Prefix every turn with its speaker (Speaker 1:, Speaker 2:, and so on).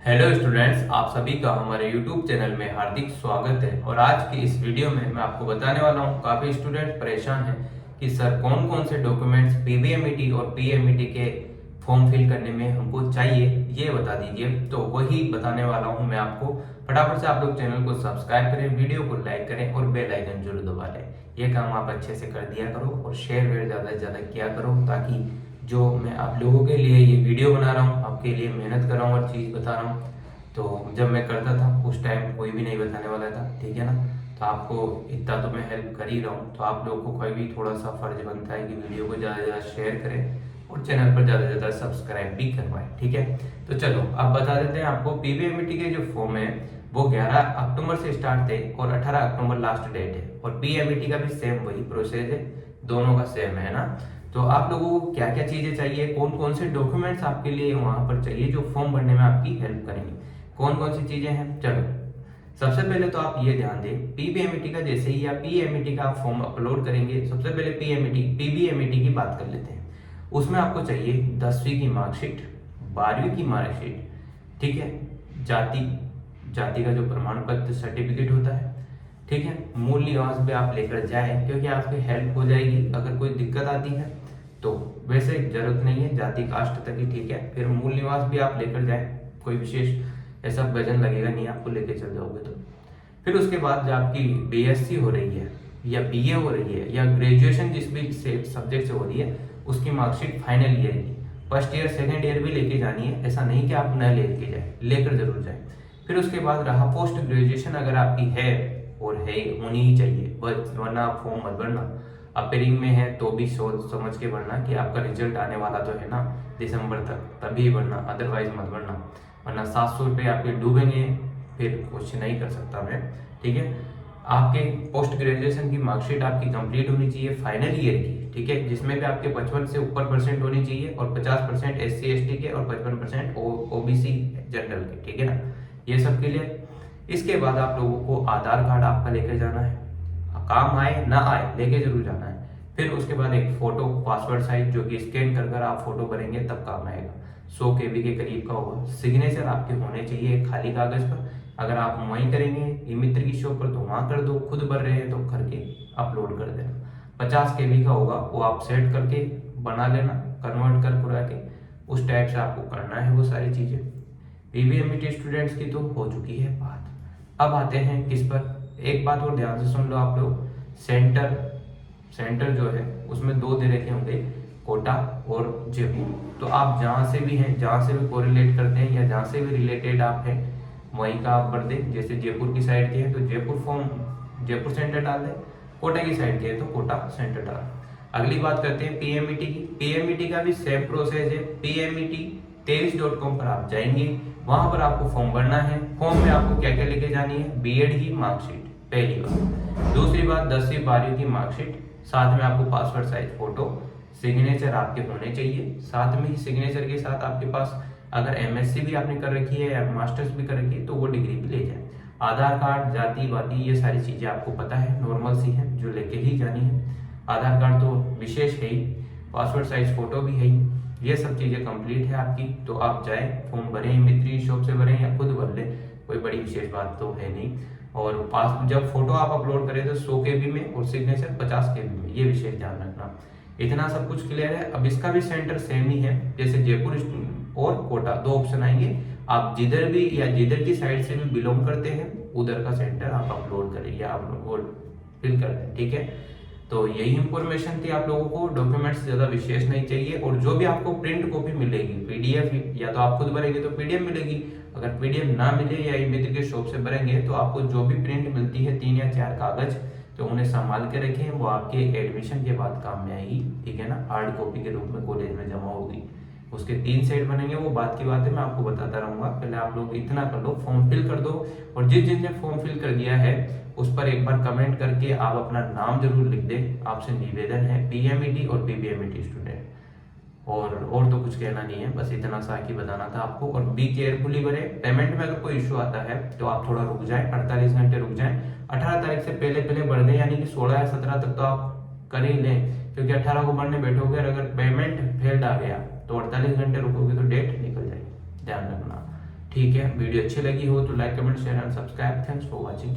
Speaker 1: Hello students, आप सभी का हमारे YouTube चैनल में हार्दिक स्वागत है। और आज की इस वीडियो में मैं आपको बताने वाला हूँ, काफ़ी स्टूडेंट परेशान हैं कि सर कौन कौन से डॉक्यूमेंट्स पीबीएमईटी और पीएमईटी के फॉर्म फिल करने में हमको चाहिए, ये बता दीजिए। तो वही बताने वाला हूँ मैं आपको। फटाफट से आप लोग चैनल को सब्सक्राइब करें, वीडियो को लाइक करें और बेल आइकन जरूर दबा लें। ये काम आप अच्छे से कर दिया करो और शेयर वेयर ज़्यादा से ज़्यादा किया करो, ताकि जो मैं आप लोगों के लिए ये वीडियो बना रहा हूँ, आपके लिए मेहनत कर रहा हूँ और चीज़ बता रहा हूँ, तो जब मैं करता था उस टाइम कोई भी नहीं बताने वाला था, ठीक है ना। तो आपको इतना तो मैं हेल्प कर ही रहा हूँ, तो आप लोगों को कोई भी थोड़ा सा फर्ज बनता है कि वीडियो को ज़्यादा से ज़्यादा शेयर करें और चैनल पर ज़्यादा से ज़्यादा सब्सक्राइब भी करवाएं, ठीक है। तो चलो अब बता देते हैं आपको। पीबीएमईटी के जो फॉर्म है वो 11 अक्टूबर से स्टार्ट थे और 18 अक्टूबर लास्ट डेट है। और पीएमईटी का भी सेम वही प्रोसेस है, दोनों का सेम है ना। तो आप लोगों को क्या क्या चीज़ें चाहिए, कौन कौन से डॉक्यूमेंट्स आपके लिए वहाँ पर चाहिए जो फॉर्म भरने में आपकी हेल्प करेंगे, कौन कौन सी चीजें हैं, चलो सबसे पहले तो आप ये ध्यान दें। पीबीएमईटी का जैसे ही आप पीएमईटी का फॉर्म अपलोड करेंगे, सबसे पहले पीबीएमईटी की बात कर लेते हैं। उसमें आपको चाहिए 10वीं की मार्कशीट, 12वीं की मार्कशीट, ठीक है, जाति का जो प्रमाण पत्र सर्टिफिकेट होता है, ठीक है। मूल निवास भी आप लेकर जाएं, क्योंकि आपकी हेल्प हो जाएगी अगर कोई दिक्कत आती है तो। वैसे जरूरत नहीं है, जाति कास्ट तक ही ठीक है। फिर मूल निवास भी आप लेकर जाएं, कोई विशेष ऐसा वजन लगेगा नहीं आपको, लेके चल जाओगे तो। फिर उसके बाद जब आपकी बीएससी हो रही है या बीए हो रही है या ग्रेजुएशन जिस भी सब्जेक्ट से हो रही है, उसकी मार्कशीट फाइनल ईयर की, फर्स्ट ईयर सेकेंड ईयर भी लेके जानी है। ऐसा नहीं कि आप न लेके जाए, लेकर जरूर जाए। फिर उसके बाद रहा पोस्ट ग्रेजुएशन, अगर आपकी है और है होनी ही चाहिए, वरना आप फॉर्म मत भरना। अपेयरिंग में है तो भी सोच समझ के भरना कि आपका रिजल्ट आने वाला तो है ना दिसंबर तक, तभी भरना, अदरवाइज मत भरना, वरना 700 रुपये आपके डूबेंगे, फिर कुछ नहीं कर सकता मैं, ठीक है। आपके पोस्ट ग्रेजुएशन की मार्कशीट आपकी कंप्लीट होनी चाहिए फाइनल ईयर की, ठीक है, जिसमें भी आपके 55 से ऊपर परसेंट होनी चाहिए और 50% SC ST के और 55% OBC जनरल के, ठीक है ना। ये सब के लिए इसके बाद आप लोगों को आधार कार्ड आपका लेकर जाना है, काम आए ना आए लेके जरूर जाना है। फिर उसके बाद एक फोटो पासवर्ड साइज, जो कि स्कैन कर कर आप फोटो भरेंगे तब काम आएगा, 100 KB के करीब का होगा। सिग्नेचर आपके होने चाहिए खाली कागज पर, अगर आप वहीं करेंगे ई मित्र की शॉप पर तो वहां कर दो, खुद भर रहे हैं तो करके अपलोड कर देना। 50 KB का होगा, वो आप सेट करके बना लेना, कन्वर्ट कर करा के उस टाइप से आपको करना है वो सारी चीजें। पीबीएमईटी स्टूडेंट्स की तो हो चुकी है बात। अब आते हैं किस पर, एक बात और ध्यान से सुन लो आप लोग। सेंटर जो है उसमें 2 दे रखे होंगे, कोटा और जयपुर। तो आप जहां से भी हैं, जहां से भी कोरिलेट करते हैं या जहां से भी रिलेटेड आप हैं, वहीं का आप भर दें। जैसे जयपुर की साइड के हैं तो जयपुर फॉर्म जयपुर सेंटर डाल दें, कोटा की साइड के हैं तो कोटा सेंटर डाल। अगली बात करते हैं पीएमईटी की। पीएमईटी का भी सेम प्रोसेस है। PMET23.com पर आप जाएंगे, वहां पर आपको फॉर्म भरना है। फॉर्म में आपको क्या क्या लेके जानी है, बीएड की मार्कशीट पहली बात, दूसरी बात 10वीं 12वीं की मार्कशीट, साथ में आपको पासवर्ड साइज फोटो, सिग्नेचर आपके होने चाहिए। साथ में ही सिग्नेचर के साथ आपके पास अगर MSc भी आपने कर रखी है या मास्टर्स भी कर रखी है तो वो डिग्री भी ले जाए। आधार कार्ड, जाति वाति, ये सारी चीजें आपको पता है, नॉर्मल सी है, जो लेके ही जानी है। आधार कार्ड तो विशेष है ही, पासवर्ड साइज फोटो भी है ही, ये सब चीजें कंप्लीट है आपकी। तो आप जाए, फॉर्म भरें, मित्री शॉप से भरें या खुद भर लें, कोई बड़ी विशेष बात तो है नहीं। और पास जब फोटो आप अपलोड करें तो 100 KB में और सिग्नेचर 50 KB में, ये विशेष ध्यान रखना। इतना सब कुछ क्लियर है। अब इसका भी सेंटर सेम ही है, जैसे जयपुर और कोटा 2 ऑप्शन आएंगे। आप जिधर भी या जिधर की साइड से भी बिलोंग करते हैं उधर का सेंटर आप अपलोड करें या आप फिल कर दें, ठीक है। तो यही इंफॉर्मेशन थी आप लोगों को। डॉक्यूमेंट्स ज्यादा विशेष नहीं चाहिए। और जो भी आपको प्रिंट कॉपी मिलेगी, PDF या तो आप खुद भरेंगे तो PDF मिलेगी, अगर PDF ना मिले या मित्र के शॉप से भरेंगे तो आपको जो भी प्रिंट मिलती है 3 या 4 कागज, तो उन्हें संभाल के रखें, वो आपके एडमिशन के बाद काम में आएगी, ठीक है ना। हार्ड कॉपी के रूप में कॉलेज में जमा होगी, उसके 3 सेट बनेंगे, वो बात की बात है, मैं आपको बताता रहूंगा। पहले आप लोग इतना कर लो, फॉर्म फिल कर दो। और जिसने फॉर्म फिल कर दिया है उस पर एक बार कमेंट करके आप अपना नाम जरूर लिख दें। आपसे निवेदन है, पीएमईटी और पीबीएमईटी स्टूडेंट। और तो कुछ कहना नहीं है, बस इतना सा ही बताना था आपको। और बी केयरफुली भरे। पेमेंट में अगर कोई इशू आता है तो आप थोड़ा रुक जाएं, 48 घंटे रुक जाएं। 18 तारीख से पहले पहले भर दें, यानी कि 16 या 17 तक तो आप कर ही लें, क्योंकि 18 को भरने बैठोगे और अगर पेमेंट फेल्ड आ गया तो 48 घंटे रुकोगे तो डेट निकल जाएगी, ध्यान रखना। ठीक है, वीडियो अच्छी लगी हो तो like comment share and subscribe. Thanks for watching.